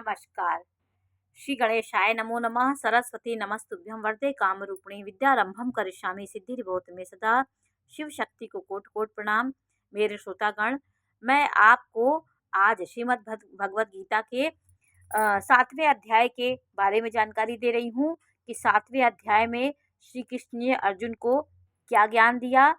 नमस्कार। श्री गणेशाय नमो नमः। सरस्वती नमस्तुभ्यं वरदे कामरूपिणी विद्यारंभम करिष्यामि सिद्धिर्भवतु मे सदा। शिव शक्ति को कोटि कोटि प्रणाम। मेरे श्रोतागण, मैं आपको आज श्रीमद् भगवत गीता के 7वें अध्याय के बारे में जानकारी दे रही हूँ कि 7वें अध्याय में श्री कृष्ण ने अर्जुन को क्या ज्ञान दिया।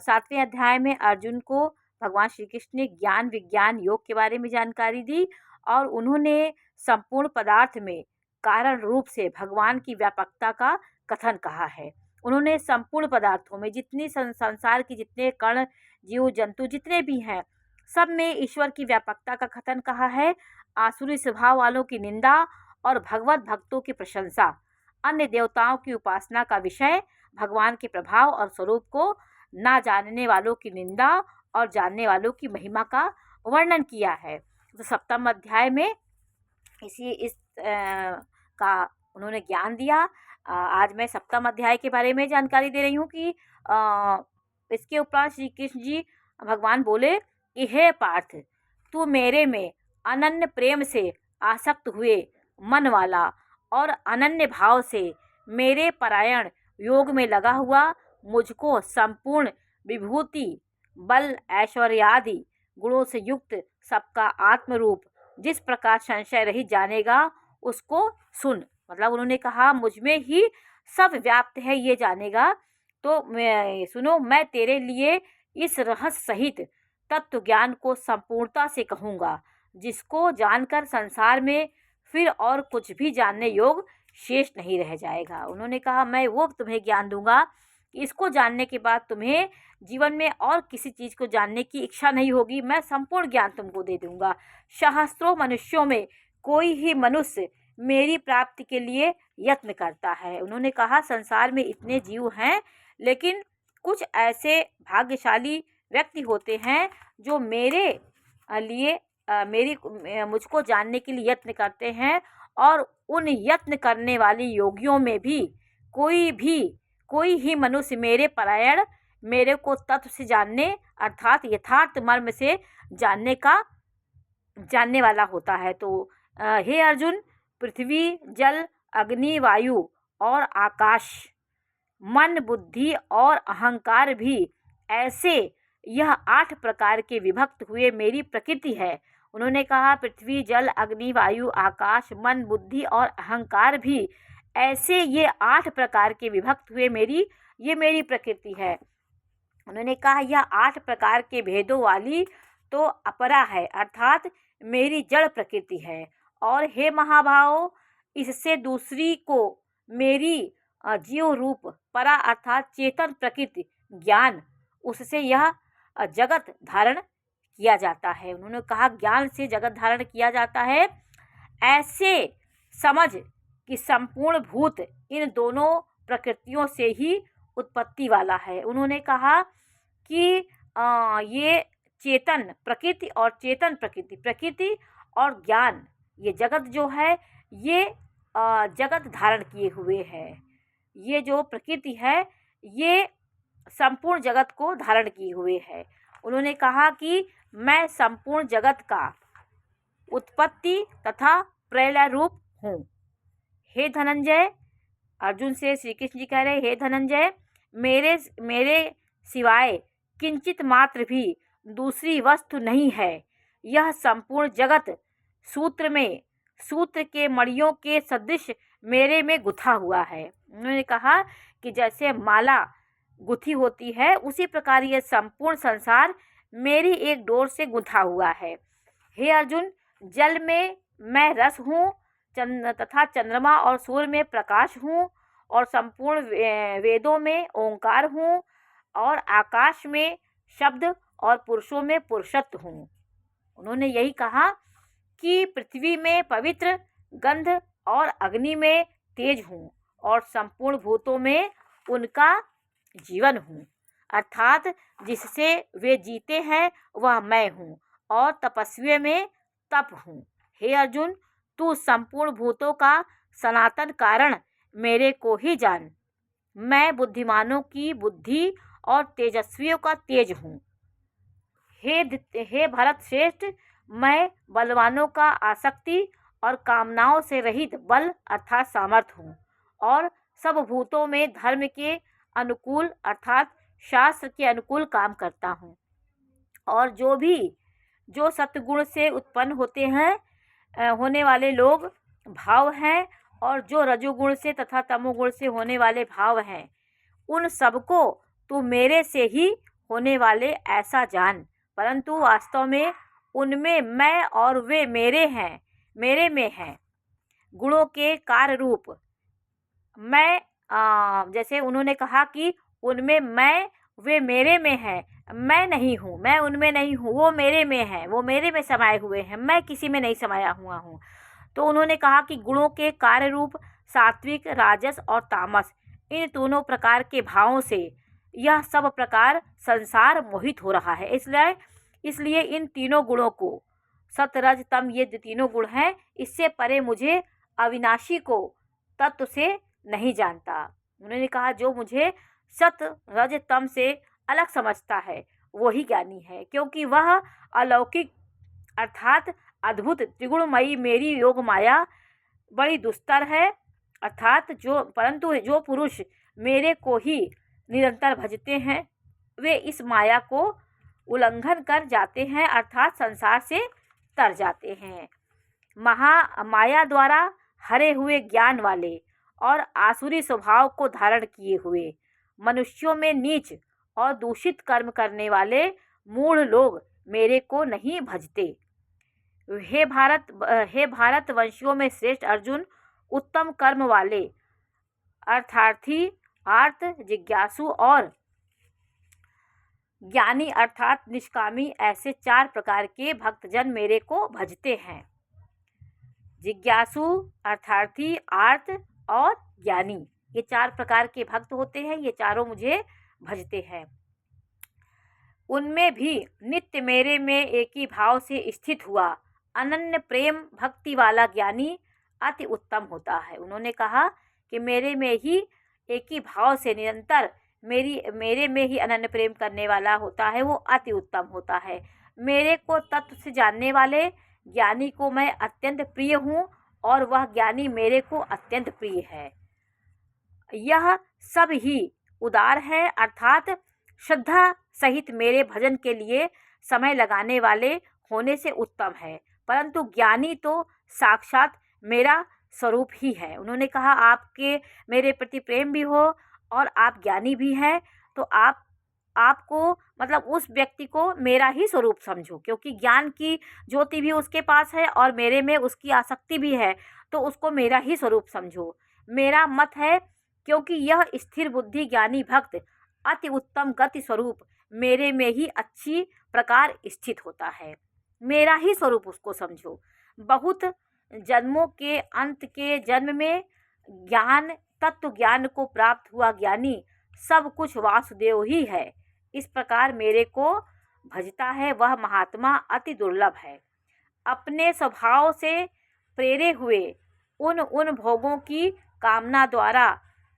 7वें अध्याय में अर्जुन को भगवान श्री कृष्ण ने ज्ञान विज्ञान योग के बारे में जानकारी दी और उन्होंने संपूर्ण पदार्थ में कारण रूप से भगवान की व्यापकता का कथन कहा है। उन्होंने संपूर्ण पदार्थों में जितनी संसार की जितने कण जीव जंतु जितने भी हैं सब में ईश्वर की व्यापकता का कथन कहा है। आसुरी स्वभाव वालों की निंदा और भगवत भक्तों की प्रशंसा, अन्य देवताओं की उपासना का विषय, भगवान के प्रभाव और स्वरूप को ना जानने वालों की निंदा और जानने वालों की महिमा का वर्णन किया है। तो 7वें अध्याय में इस का उन्होंने ज्ञान दिया। आज मैं 7वें अध्याय के बारे में जानकारी दे रही हूँ कि इसके उपरांत श्री कृष्ण जी भगवान बोले कि हे पार्थ, तू मेरे में अनन्य प्रेम से आसक्त हुए मन वाला और अनन्य भाव से मेरे परायण योग में लगा हुआ मुझको संपूर्ण विभूति बल ऐश्वर्य आदि गुणों से युक्त सबका आत्मरूप जिस प्रकार संशय रहित जानेगा उसको सुन। मतलब उन्होंने कहा मुझ में ही सब व्याप्त है ये जानेगा। तो सुनो, मैं तेरे लिए इस रहस्य सहित तत्व ज्ञान को संपूर्णता से कहूँगा जिसको जानकर संसार में फिर और कुछ भी जानने योग शेष नहीं रह जाएगा। उन्होंने कहा मैं वो तुम्हें ज्ञान दूंगा, इसको जानने के बाद तुम्हें जीवन में और किसी चीज़ को जानने की इच्छा नहीं होगी। मैं संपूर्ण ज्ञान तुमको दे दूंगा। सहस्त्रों मनुष्यों में कोई ही मनुष्य मेरी प्राप्ति के लिए यत्न करता है। उन्होंने कहा संसार में इतने जीव हैं लेकिन कुछ ऐसे भाग्यशाली व्यक्ति होते हैं जो मेरे लिए मुझको जानने के लिए यत्न करते हैं और उन यत्न करने वाले योगियों में भी कोई ही मनुष्य मेरे परायण मेरे को तत्व से जानने अर्थात यथार्थ मर्म से जानने वाला होता है। तो हे अर्जुन, पृथ्वी जल अग्नि वायु और आकाश, मन बुद्धि और अहंकार भी ऐसे यह 8 प्रकार के विभक्त हुए मेरी प्रकृति है। उन्होंने कहा पृथ्वी जल अग्नि वायु आकाश मन बुद्धि और अहंकार भी ऐसे ये 8 प्रकार के विभक्त हुए मेरी प्रकृति है। उन्होंने कहा यह 8 प्रकार के भेदों वाली तो अपरा है अर्थात मेरी जड़ प्रकृति है। और हे महाभाव, इससे दूसरी को मेरी जीव रूप परा अर्थात चेतन प्रकृति ज्ञान, उससे यह जगत धारण किया जाता है। उन्होंने कहा ज्ञान से जगत धारण किया जाता है। ऐसे समझ कि संपूर्ण भूत इन दोनों प्रकृतियों से ही उत्पत्ति वाला है। उन्होंने कहा कि ये चेतन प्रकृति और चेतन प्रकृति और ज्ञान, ये जगत जो है ये जगत धारण किए हुए है। ये जो प्रकृति है ये संपूर्ण जगत को धारण किए हुए है। उन्होंने कहा कि मैं संपूर्ण जगत का उत्पत्ति तथा प्रलय रूप हूँ। हे धनंजय, अर्जुन से श्री कृष्ण जी कह रहे हे धनंजय, मेरे सिवाय किंचित मात्र भी दूसरी वस्तु नहीं है। यह संपूर्ण जगत सूत्र के मणियों के सदृश मेरे में गुथा हुआ है। उन्होंने कहा कि जैसे माला गुथी होती है उसी प्रकार यह संपूर्ण संसार मेरी एक डोर से गुथा हुआ है। हे अर्जुन, जल में मैं रस हूँ तथा चंद्रमा और सूर्य में प्रकाश हूँ और संपूर्ण वेदों में ओंकार हूँ और आकाश में शब्द और पुरुषों में पुरुषत्व हूँ। उन्होंने यही कहा कि पृथ्वी में पवित्र गंध और अग्नि में तेज हूँ और संपूर्ण भूतों में उनका जीवन हूँ अर्थात जिससे वे जीते हैं वह मैं हूँ और तपस्वी में तप हूँ। हे अर्जुन, तू संपूर्ण भूतों का सनातन कारण मेरे को ही जान। मैं बुद्धिमानों की बुद्धि और तेजस्वियों का तेज हूँ। हे भरत श्रेष्ठ, मैं बलवानों का आसक्ति और कामनाओं से रहित बल अर्थात सामर्थ हूँ और सब भूतों में धर्म के अनुकूल अर्थात शास्त्र के अनुकूल काम करता हूँ। और जो सत्गुण से उत्पन्न होते हैं होने वाले लोग भाव हैं और जो रजोगुण से तथा तमोगुण से होने वाले भाव हैं, उन सबको तू मेरे से ही होने वाले ऐसा जान, परंतु वास्तव में उनमें मैं और वे मेरे में हैं। गुणों के कार्य रूप मैं जैसे उन्होंने कहा कि उनमें मैं वे मेरे में है, मैं नहीं हूँ, मैं उनमें नहीं हूँ, वो मेरे में है, वो मेरे में समाये हुए हैं, मैं किसी में नहीं समाया हुआ हूँ। तो उन्होंने कहा कि गुणों के कार्य रूप सात्विक, राजस और तामस, इन दोनों प्रकार के भावों से यह सब प्रकार संसार मोहित हो रहा है। इसलिए इन तीनों गुणों को, सत रज तम, ये जो तीनों गुण हैं, इससे परे मुझे अविनाशी को तत्व से नहीं जानता। उन्होंने कहा जो मुझे सत रज तम से अलग समझता है वही ज्ञानी है, क्योंकि वह अलौकिक अर्थात अद्भुत त्रिगुणमयी मेरी योग माया बड़ी दुस्तर है, अर्थात परंतु जो पुरुष मेरे को ही निरंतर भजते हैं वे इस माया को उल्लंघन कर जाते हैं, अर्थात संसार से तर जाते हैं। माया द्वारा हरे हुए ज्ञान वाले और आसुरी स्वभाव को धारण किए हुए मनुष्यों में नीच और दूषित कर्म करने वाले मूढ़ लोग मेरे को नहीं भजते। हे भारत वंशियों में श्रेष्ठ अर्जुन, उत्तम कर्म वाले अर्थार्थी, आर्त, जिज्ञासु और ज्ञानी अर्थात निष्कामी, ऐसे 4 प्रकार के भक्तजन मेरे को भजते हैं। जिज्ञासु, अर्थार्थी, आर्त और ज्ञानी, ये 4 प्रकार के भक्त होते हैं, ये चारों मुझे भजते हैं। उनमें भी नित्य मेरे में एक ही भाव से स्थित हुआ अनन्य प्रेम भक्ति वाला ज्ञानी अति उत्तम होता है। उन्होंने कहा कि मेरे में ही एक ही भाव से निरंतर मेरे में ही अनन्य प्रेम करने वाला होता है, वो अति उत्तम होता है। मेरे को तत्व से जानने वाले ज्ञानी को मैं अत्यंत प्रिय हूँ और वह ज्ञानी मेरे को अत्यंत प्रिय है। यह सब ही उदार है, अर्थात श्रद्धा सहित मेरे भजन के लिए समय लगाने वाले होने से उत्तम है, परंतु ज्ञानी तो साक्षात मेरा स्वरूप ही है। उन्होंने कहा आपके मेरे प्रति प्रेम भी हो और आप ज्ञानी भी हैं, तो आपको मतलब उस व्यक्ति को मेरा ही स्वरूप समझो, क्योंकि ज्ञान की ज्योति भी उसके पास है और मेरे में उसकी आसक्ति भी है, तो उसको मेरा ही स्वरूप समझो। मेरा मत है, क्योंकि यह स्थिर बुद्धि ज्ञानी भक्त अति उत्तम गति स्वरूप मेरे में ही अच्छी प्रकार स्थित होता है, मेरा ही स्वरूप उसको समझो। बहुत जन्मों के अंत के जन्म में ज्ञान तत्व ज्ञान को प्राप्त हुआ ज्ञानी सब कुछ वासुदेव ही है, इस प्रकार मेरे को भजता है वह महात्मा अति दुर्लभ है। अपने स्वभाव से प्रेरे हुए उन भोगों की कामना द्वारा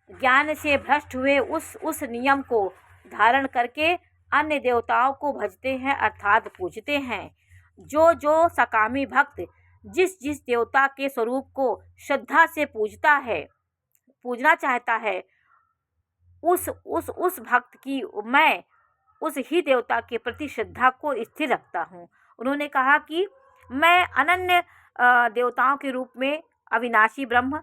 ज्ञान से भ्रष्ट हुए उस नियम को धारण करके अन्य देवताओं को भजते हैं अर्थात पूजते हैं। जो सकामी भक्त जिस देवता के स्वरूप को श्रद्धा से पूजना चाहता है, उस भक्त की मैं उस ही देवता के प्रति श्रद्धा को स्थिर रखता हूँ। उन्होंने कहा कि मैं अनन्य देवताओं के रूप में अविनाशी ब्रह्म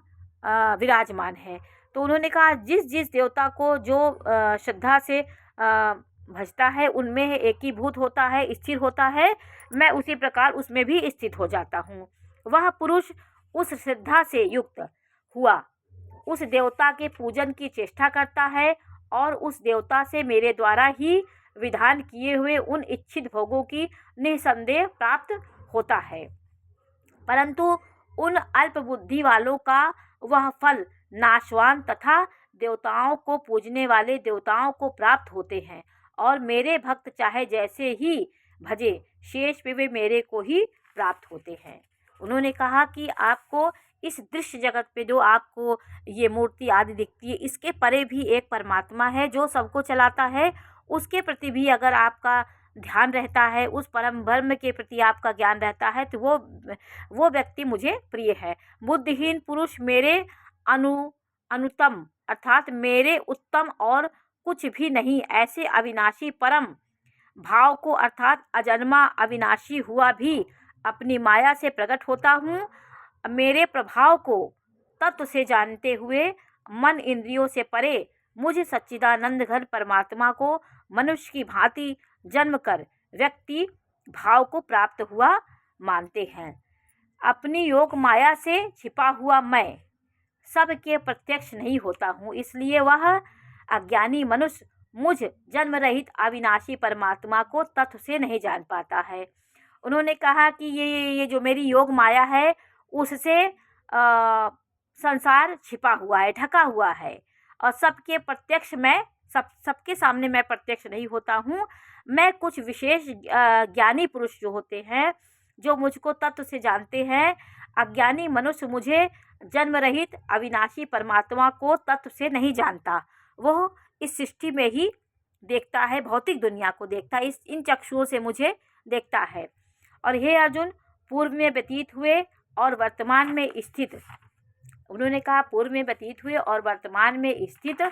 विराजमान है। तो उन्होंने कहा जिस देवता को जो श्रद्धा से भजता है उनमें एकीभूत होता है, स्थिर होता है, मैं उसी प्रकार उसमें भी स्थित हो जाता हूँ। वह पुरुष उस श्रद्धा से युक्त हुआ उस देवता के पूजन की चेष्टा करता है और उस देवता से मेरे द्वारा ही विधान किए हुए उन इच्छित भोगों की निसंदेह प्राप्त होता है, परंतु उन अल्प बुद्धि वालों का वह फल नाशवान तथा देवताओं को पूजने वाले देवताओं को प्राप्त होते हैं और मेरे भक्त चाहे जैसे ही भजे शेष पे वे मेरे को ही प्राप्त होते हैं। उन्होंने कहा कि आपको इस दृश्य जगत पे जो आपको ये मूर्ति आदि दिखती है, इसके परे भी एक परमात्मा है जो सबको चलाता है, उसके प्रति भी अगर आपका ध्यान रहता है, उस परम ब्रह्म के प्रति आपका ज्ञान रहता है, तो वो व्यक्ति मुझे प्रिय है। बुद्धिहीन पुरुष मेरे अनुतम अर्थात मेरे उत्तम और कुछ भी नहीं ऐसे अविनाशी परम भाव को अर्थात अजन्मा अविनाशी हुआ भी अपनी माया से प्रकट होता हूँ। मेरे प्रभाव को तत्व से जानते हुए मन इंद्रियों से परे मुझ सच्चिदानंद घन परमात्मा को मनुष्य की भांति जन्म कर व्यक्ति भाव को प्राप्त हुआ मानते हैं। अपनी योग माया से छिपा हुआ मैं सबके प्रत्यक्ष नहीं होता हूँ, इसलिए वह अज्ञानी मनुष्य मुझ जन्म रहित अविनाशी परमात्मा को तत्व से नहीं जान पाता है। उन्होंने कहा कि ये जो मेरी योग माया है उससे संसार छिपा हुआ है, ढका हुआ है, और सबके प्रत्यक्ष मैं सबके सामने मैं प्रत्यक्ष नहीं होता हूँ। मैं कुछ विशेष ज्ञानी पुरुष जो होते हैं, जो मुझको तत्व से जानते हैं, अज्ञानी मनुष्य मुझे जन्म रहित अविनाशी परमात्मा को तत्व से नहीं जानता। वह इस सृष्टि में ही देखता है, भौतिक दुनिया को देखता है, इन चक्षुओं से मुझे देखता है। और हे अर्जुन, पूर्व में व्यतीत हुए और वर्तमान में स्थित, उन्होंने कहा पूर्व में व्यतीत हुए और वर्तमान में स्थित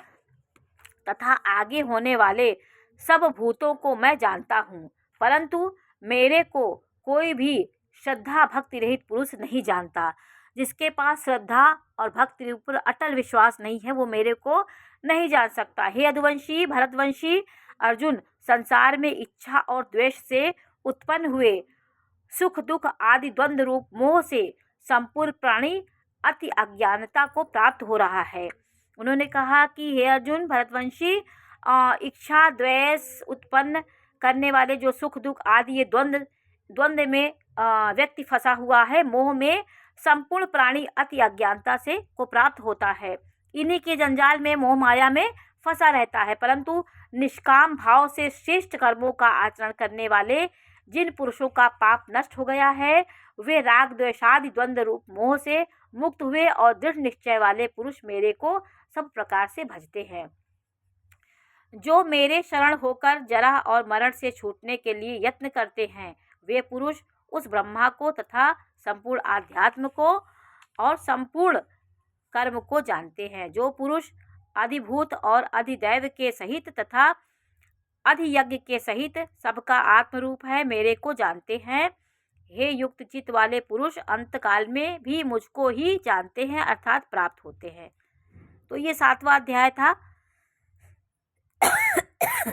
तथा आगे होने वाले सब भूतों को मैं जानता हूँ, परंतु मेरे को कोई भी श्रद्धा भक्ति रहित पुरुष नहीं जानता। जिसके पास श्रद्धा और भक्ति के ऊपर अटल विश्वास नहीं है, वो मेरे को नहीं जान सकता। हे यदुवंशी, भरतवंशी अर्जुन, संसार में इच्छा और द्वेष से उत्पन्न हुए सुख दुख आदि द्वंद्व रूप मोह से संपूर्ण प्राणी अति अज्ञानता को प्राप्त हो रहा है। उन्होंने कहा कि हे अर्जुन, भरतवंशी, इच्छा द्वेष उत्पन्न करने वाले जो सुख दुख आदि ये द्वंद्व में व्यक्ति फंसा हुआ है, मोह में संपूर्ण प्राणी अति अज्ञानता से को प्राप्त होता है। इन्हीं के जंजाल में मोह माया में फंसा रहता है, परंतु निष्काम भाव से श्रेष्ठ कर्मों का आचरण करने वाले जिन पुरुषों का पाप नष्ट हो गया है, वे राग द्वेषादि द्वंद्व रूप मोह से मुक्त हुए और दृढ़ निश्चय वाले पुरुष मेरे को सब प्रकार से भजते हैं। जो मेरे शरण होकर जरा और मरण से छूटने के लिए यत्न करते हैं, वे पुरुष उस ब्रह्मा को तथा संपूर्ण आध्यात्म को और संपूर्ण कर्म को जानते हैं। जो पुरुष अधिभूत और अधिदैव के सहित तथा अधियज्ञ के सहित सबका आत्मरूप है, मेरे को जानते हैं। हे युक्त चित्त वाले पुरुष अंतकाल में भी मुझको ही जानते हैं, अर्थात प्राप्त होते हैं। तो ये 7वां अध्याय था।